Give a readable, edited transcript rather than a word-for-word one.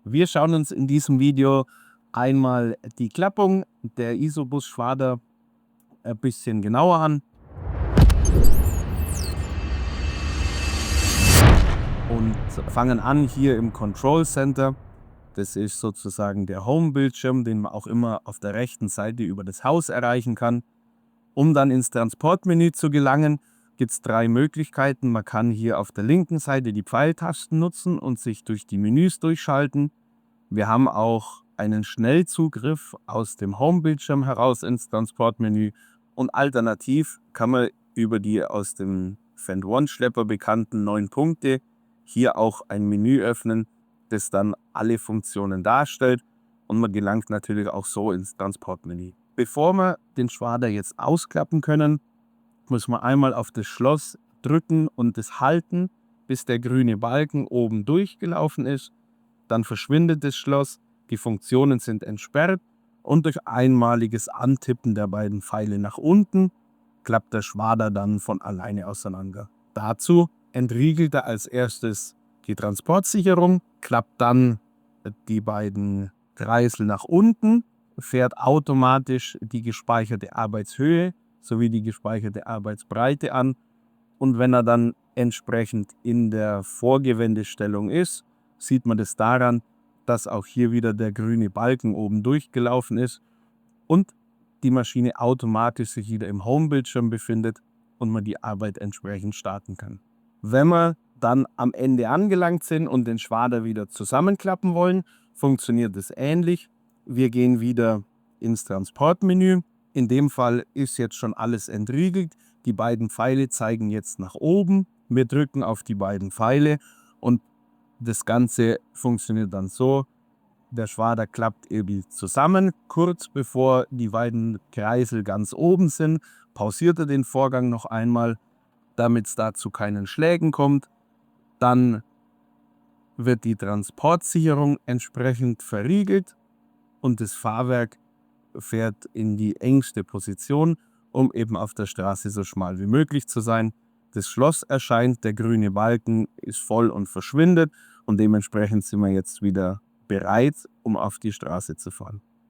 Wir schauen uns in diesem Video einmal die Klappung der Isobus Schwader ein bisschen genauer an und fangen an hier im Control Center. Das ist sozusagen der Home-Bildschirm, den man auch immer auf der rechten Seite über das Haus erreichen kann. Um dann ins Transportmenü zu gelangen, gibt es 3 Möglichkeiten. Man kann hier auf der linken Seite die Pfeiltasten nutzen und sich durch die Menüs durchschalten. Wir haben auch einen Schnellzugriff aus dem Home-Bildschirm heraus ins Transportmenü und alternativ kann man über die aus dem Fendt One-Schlepper bekannten 9 Punkte hier auch ein Menü öffnen, das dann alle Funktionen darstellt und man gelangt natürlich auch so ins Transportmenü. Bevor wir den Schwader jetzt ausklappen können, muss man einmal auf das Schloss drücken und es halten, bis der grüne Balken oben durchgelaufen ist. Dann verschwindet das Schloss, die Funktionen sind entsperrt und durch einmaliges Antippen der beiden Pfeile nach unten klappt der Schwader dann von alleine auseinander. Dazu entriegelt er als erstes die Transportsicherung, klappt dann die beiden Kreisel nach unten, fährt automatisch die gespeicherte Arbeitshöhe sowie die gespeicherte Arbeitsbreite an und wenn er dann entsprechend in der Vorgewändestellung ist, sieht man das daran, dass auch hier wieder der grüne Balken oben durchgelaufen ist und die Maschine automatisch sich wieder im Home-Bildschirm befindet und man die Arbeit entsprechend starten kann. Wenn wir dann am Ende angelangt sind und den Schwader wieder zusammenklappen wollen, funktioniert es ähnlich. Wir gehen wieder ins Transportmenü. In dem Fall ist jetzt schon alles entriegelt. Die beiden Pfeile zeigen jetzt nach oben. Wir drücken auf die beiden Pfeile und das Ganze funktioniert dann so. Der Schwader klappt eben zusammen. Kurz bevor die beiden Kreisel ganz oben sind, pausiert er den Vorgang noch einmal, damit es da zu keinen Schlägen kommt. Dann wird die Transportsicherung entsprechend verriegelt und das Fahrwerk fährt in die engste Position, um eben auf der Straße so schmal wie möglich zu sein. Das Schloss erscheint, der grüne Balken ist voll und verschwindet und dementsprechend sind wir jetzt wieder bereit, um auf die Straße zu fahren.